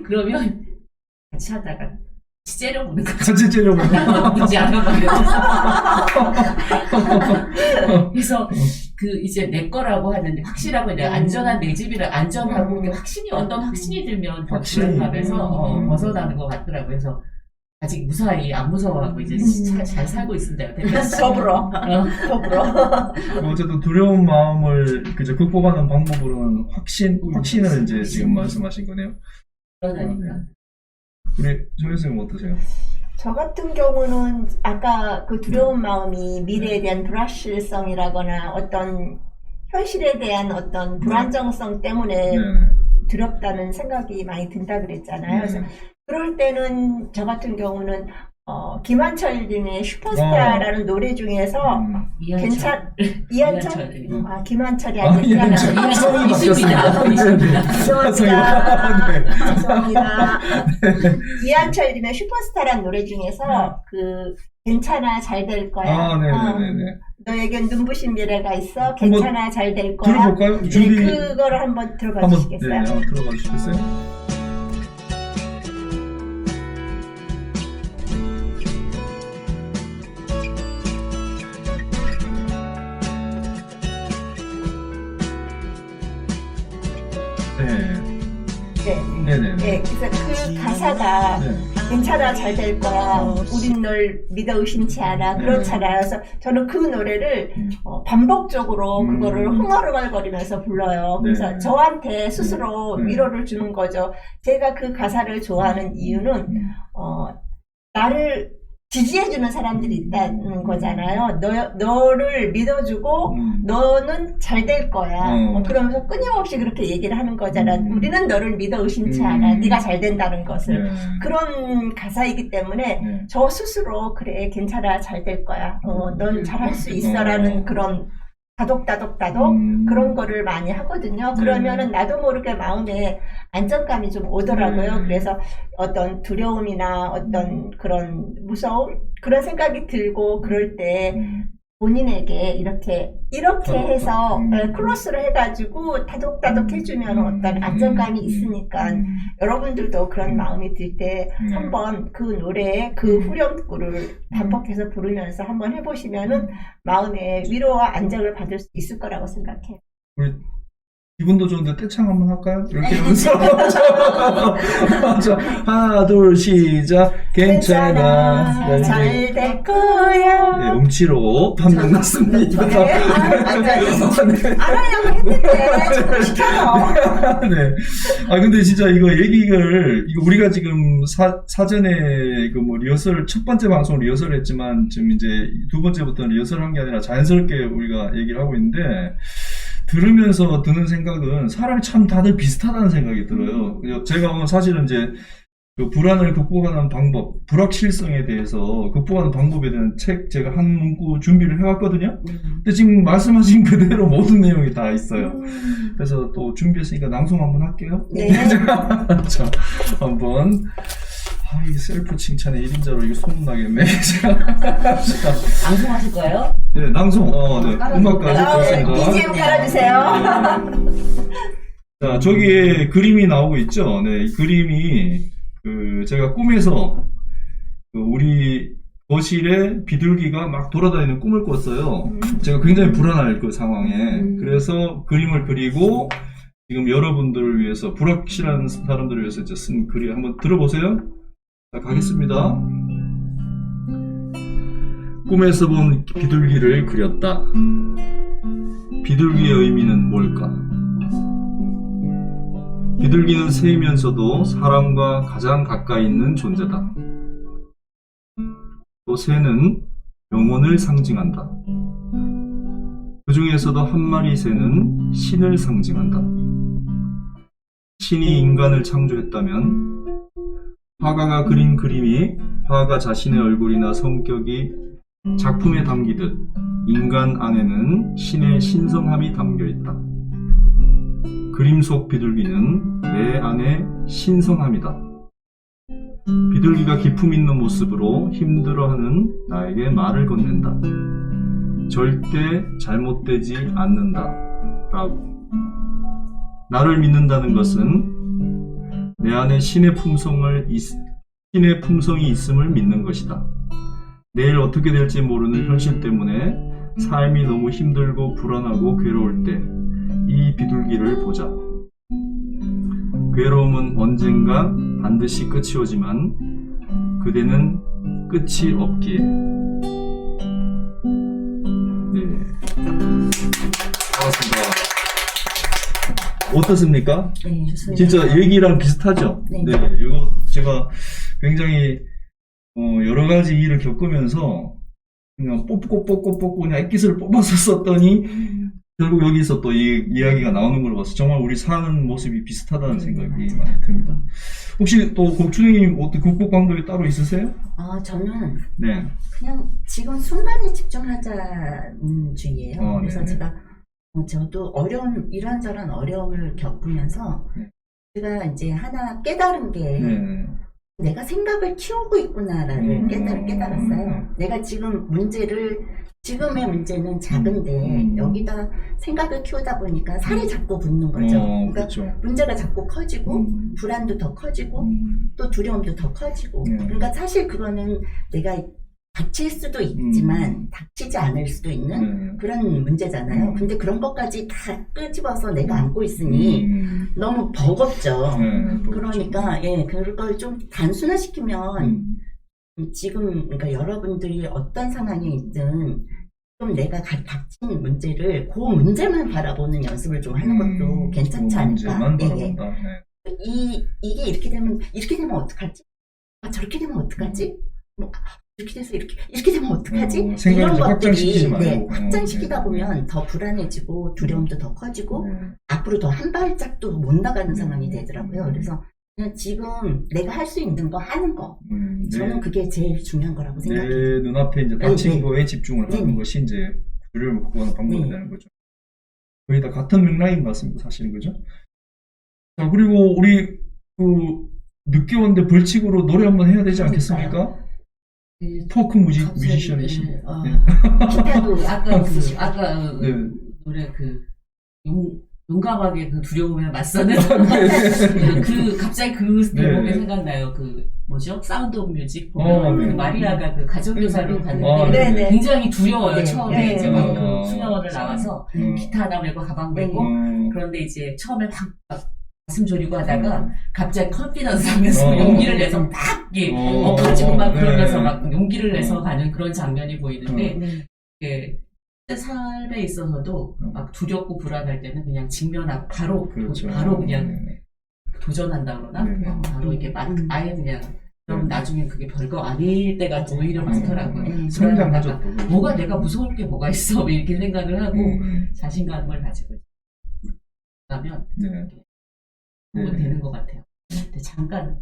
그러면 같이 하다가 같이 째려보는 거야. 같이 째려보는 거야. 누군지 알아봐요. 그래서 그 이제 내 거라고 하는데 확실하고 내가 안전한 내 집이라 안전하고 확신이 어떤 확신이 들면 불안감에서 벗어나는 것 같더라고요. 그래서 아직 무사히 안 무서워하고 이제 잘 살고 있습니다. 더불어. 어쨌든 두려운 마음을 이제 극복하는 방법으로는 확신을 이제 지금 말씀하신 거네요. 그러니까. 우리 정 교수님 어떠세요? 저 같은 경우는 아까 그 두려운 마음이 미래에 대한 불확실성이라거나 어떤 현실에 대한 어떤 불안정성 때문에 두렵다는 생각이 많이 든다 그랬잖아요. 그래서 그럴 때는 저 같은 경우는 김한철님의 슈퍼스타라는 노래 중에서 이한철? 아, 김한철이 아니라 죄송합니다. 이한철님의 슈퍼스타라는 노래 중에서 그 괜찮아 잘 될 거야. 너에겐 눈부신 미래가 있어. 괜찮아 잘 될 거야. 들어볼까요? 네, 그거를 한번 들어봐 주시겠어요? 네, 들어봐 주시겠어요? 네, 그래서 그 가사가 괜찮아 잘 될 거야. 우린 널 믿어 의심치 않아. 그렇잖아요. 그래서 저는 그 노래를 반복적으로 그거를 흥얼흥얼거리면서 불러요. 그래서 저한테 스스로 위로를 주는 거죠. 제가 그 가사를 좋아하는 이유는 나를 지지해주는 사람들이 있다는 거잖아요. 너를 믿어주고 너는 잘 될 거야. 그러면서 끊임없이 그렇게 얘기를 하는 거잖아. 우리는 너를 믿어 의심치 않아. 네가 잘 된다는 것을. 그런 가사이기 때문에 저 스스로 그래 괜찮아 잘 될 거야. 넌 잘할 수 있어라는 그런 다독 그런 거를 많이 하거든요. 그러면은 나도 모르게 마음에 안정감이 좀 오더라고요. 네. 그래서 어떤 두려움이나 어떤 그런 무서움 그런 생각이 들고 그럴 때 본인에게 이렇게 해서 클로스를 해가지고 다독다독 해주면 어떤 안정감이 있으니까 여러분들도 그런 마음이 들 때 한번 그 노래의 그 후렴구를 반복해서 부르면서 한번 해보시면은 마음의 위로와 안정을 받을 수 있을 거라고 생각해요. 우리 기분도 좋은데 떼창 한번 할까요? 이렇게 하면서 자, 하나 둘 시작. 괜찮아 잘 될 거야. 네, 음치로 판명 났습니다. 네, 맞아요. 안 하려고 했는데 시켜서. 네. 아 근데 진짜 이거 얘기를 이거 우리가 지금 사전에 그 뭐 리허설 첫 번째 방송 리허설 했지만 지금 이제 두 번째부터는 리허설 한 게 아니라 자연스럽게 우리가 얘기를 하고 있는데 들으면서 드는 생각은 사람이 참 다들 비슷하다는 생각이 들어요. 제가 사실은 이제 그 불안을 극복하는 방법, 불확실성에 대해서 극복하는 방법에 대한 책 제가 한 문구 준비를 해왔거든요. 근데 지금 말씀하신 그대로 모든 내용이 다 있어요. 그래서 또 준비했으니까 낭송 한번 할게요. 네. 자, 한번. 아, 이 셀프 칭찬의 1인자로 이거 소문나겠네. 방송하실 거예요? 네, 낭송. 네. 음악까지 좋습니다. BGM 깔아주세요. 자, 저기에 그림이 나오고 있죠? 네, 이 그림이, 제가 꿈에서, 우리 거실에 비둘기가 막 돌아다니는 꿈을 꿨어요. 제가 굉장히 불안할 그 상황에. 그래서 그림을 그리고, 지금 여러분들을 위해서, 불확실한 사람들을 위해서 이제 쓴 글이 한번 들어보세요. 자, 가겠습니다. 꿈에서 본 비둘기를 그렸다. 비둘기의 의미는 뭘까? 비둘기는 새이면서도 사람과 가장 가까이 있는 존재다. 또 새는 영혼을 상징한다. 그 중에서도 한 마리 새는 신을 상징한다. 신이 인간을 창조했다면 화가가 그린 그림이 화가 자신의 얼굴이나 성격이 작품에 담기듯 인간 안에는 신의 신성함이 담겨있다. 그림 속 비둘기는 내 안에 신성함이다. 비둘기가 기품 있는 모습으로 힘들어하는 나에게 말을 건넨다. 절대 잘못되지 않는다. 라고. 나를 믿는다는 것은 내 안에 신의 품성이 있음을 믿는 것이다. 내일 어떻게 될지 모르는 현실 때문에 삶이 너무 힘들고 불안하고 괴로울 때 이 비둘기를 보자. 괴로움은 언젠가 반드시 끝이 오지만 그대는 끝이 없기에. 네. 반갑습니다. 어떻습니까? 네, 좋습니다. 진짜 얘기랑 비슷하죠? 네. 이거 제가 굉장히 여러 가지 일을 겪으면서 그냥 뽑고 그냥 액기스를 뽑아서 썼더니 결국 여기서 또 이 이야기가 나오는 걸 봐서 정말 우리 사는 모습이 비슷하다는 생각이 많이 듭니다. 혹시 또 곡춘행님 어떤 극복 방법이 따로 있으세요? 저는 네. 그냥 지금 순간에 집중하자는 주의예요. 그래서 네. 제가 저도 이런저런 어려움을 겪으면서 제가 이제 하나 깨달은 게 네. 내가 생각을 키우고 있구나라는 깨달았어요. 내가 지금의 문제는 작은데 여기다 생각을 키우다 보니까 살이 자꾸 붙는 거죠. 그러니까 그렇죠. 문제가 자꾸 커지고 불안도 더 커지고 또 두려움도 더 커지고 그러니까 사실 그거는 내가 닥칠 수도 있지만 닥치지 않을 수도 있는 그런 문제잖아요. 근데 그런 것까지 다 끄집어서 내가 안고 있으니 너무 버겁죠. 그러니까 그걸 좀 단순화시키면 지금 그러니까 여러분들이 어떤 상황에 있든 좀 내가 닥친 문제를 그 문제만 바라보는 연습을 좀 하는 것도 괜찮지 않을까. 이게 이렇게 되면 어떡하지? 저렇게 되면 어떡하지? 이렇게 돼서 이렇게 되면 어떡하지? 이런 것들이 확장시키다 보면 더 불안해지고 두려움도 더 커지고 앞으로 더 한 발짝도 못 나가는 상황이 되더라고요. 그래서 그냥 지금 내가 할 수 있는 거 하는 거 저는 그게 제일 중요한 거라고 생각해요. 내 눈앞에 이제 닥친 거에 집중을 하는 것이 이제 두려움을 극복하는 방법이 되는 거죠. 거의 다 같은 맥락인 것 같습니다. 사실은 그죠? 자, 그리고 우리 늦게 왔는데 벌칙으로 노래 한번 해야 되지 않겠습니까? 토크 뮤지션이시. 기타도 아까 있으시고. 네. 노래 용감하게 두려움에 맞서는 갑자기 그 대목이 생각나요. 뭐죠? 사운드 오브 뮤직 보면 마리아가 가정교사로 갔는데 굉장히 두려워요. 처음에 이제 막 수녀원을 나와서 기타 하나 메고 가방 메고 그런데 이제 처음에 막 가슴 졸이고 하다가 갑자기 컨피던스 하면서 용기를 내서 막 엎어지고 막 그러면서 막 용기를 내서 가는 그런 장면이 보이는데 삶에 있어서도 막 두렵고 불안할 때는 그냥 바로 그냥 도전한다 그러나 바로 이렇게 막 아예 그냥 그럼 나중에 그게 별거 아닐 때가 오히려 많더라고요. 성장하죠. 내가 무서울 게 뭐가 있어 이렇게 생각을 하고 자신감을 가지고 가면 되는 것 같아요. 근데 잠깐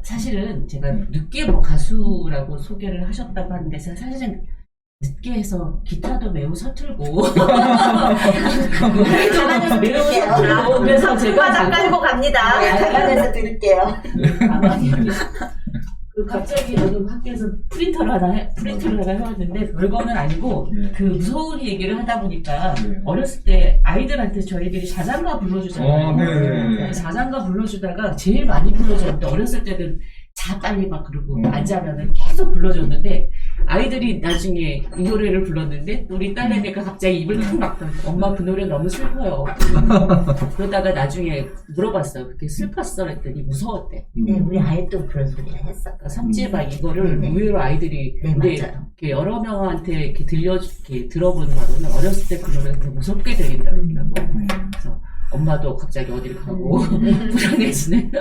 사실은 제가 늦게 가수라고 소개를 하셨다고 하는데 제가 사실은 늦게 해서 기타도 매우 서툴고 가만해서 들을게요. 그래서 제가 다 깔고 갑니다. 가만해서 들을게요. 갑자기 여기 학교에서 프린터를 하나 해왔는데 별거는 아니고 무서운 얘기를 하다 보니까 어렸을 때 아이들한테 저희들이 자장가 불러주잖아요. 자장가 불러주다가 제일 많이 불러줬는데 어렸을 때는 빨리 막 그러고 앉으면은 계속 불러줬는데 아이들이 나중에 이 노래를 불렀는데 우리 딸내미가 갑자기 입을 탁 막더니 엄마 그 노래 너무 슬퍼요. 그러다가 나중에 물어봤어요. 그렇게 슬펐어? 그랬더니 무서웠대. 네, 우리 아이도 그런 소리를 했어. 삼지박 이거를 의외로 아이들이 근데 이렇게 여러 명한테 이렇게 들어보는 거는 어렸을 때 그 노래가 되게 무섭게 들린다 그러더라고. 그래서 엄마도 갑자기 어딜 가고 불안해지네.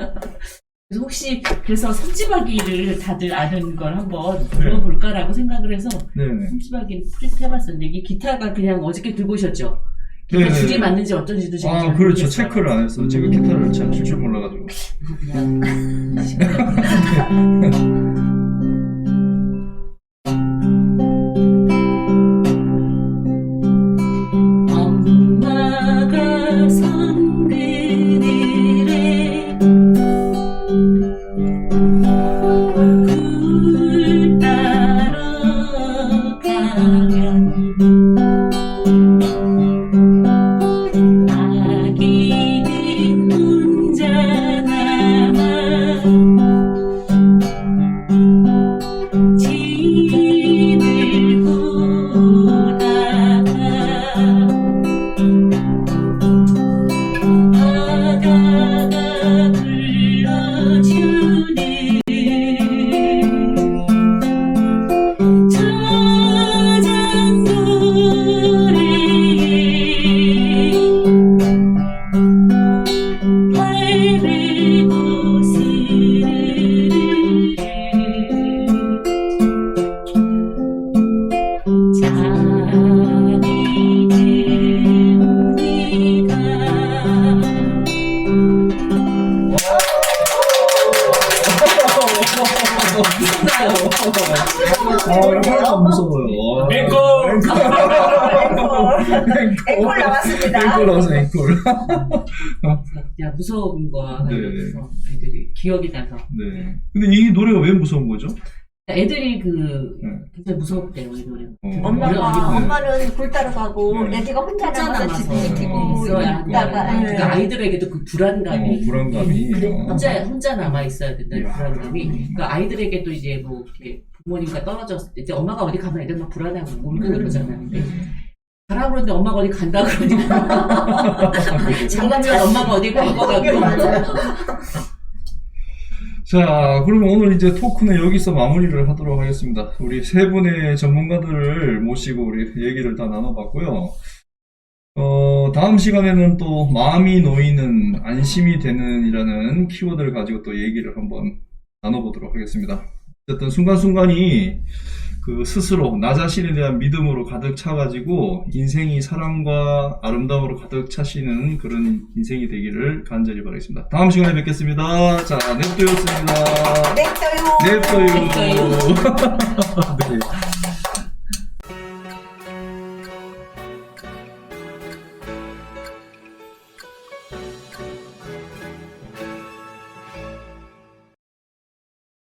그래서 혹시 삼지박이를 다들 아는 걸 한번 불러볼까라고 생각을 해서 삼지박이를 프린트 해봤었는데 이게 기타가 그냥 어저께 들고 오셨죠? 기타 줄이 맞는지 어쩐지도 제가 잘 그렇죠. 모르겠어요. 체크를 안 했어. 제가 기타를 잘 칠 줄 몰라가지고. 엄마가 성근이래 굴 따러 가면 아기는 혼자 남아 집을 보다가 바다가 불러주는 저잔 노래에 발베고 스르르 얼마나 무서워요. 앵콜 나왔습니다. 앵콜 나왔어, 앵콜. 그냥 무서운 거야. 그래서 아이들이 기억이 나서. 근데 이 노래가 왜 무서운 거죠? 애들이 굉장히 무섭대요, 이 노래. 엄마는 굴 따러 가고 애기가 혼자 남아서 집을 지키고 있다가 그러니까 아이들에게도 그 불안감이 혼자 남아 있어야 된다는 불안감이 그러니까 아이들에게도 이제 뭐 이렇게 부모님과 떨어졌을 때 이제 엄마가 어디 가면 애들 막 불안해하고 울고 그러잖아요. 근데 가라 그러는데 엄마가 어디 간다 그러니까 잠깐만 엄마가 어디 갈 것 같고. 자, 그러면 오늘 이제 토크는 여기서 마무리를 하도록 하겠습니다. 우리 세 분의 전문가들을 모시고 우리 얘기를 다 나눠봤고요. 다음 시간에는 또 마음이 놓이는 안심이 되는 이라는 키워드를 가지고 또 얘기를 한번 나눠보도록 하겠습니다. 어쨌든 순간순간이 스스로 나 자신에 대한 믿음으로 가득 차가지고 인생이 사랑과 아름다움으로 가득 차시는 그런 인생이 되기를 간절히 바라겠습니다. 다음 시간에 뵙겠습니다. 자, 넵도였습니다. 냅둬요. 넵도요. 네.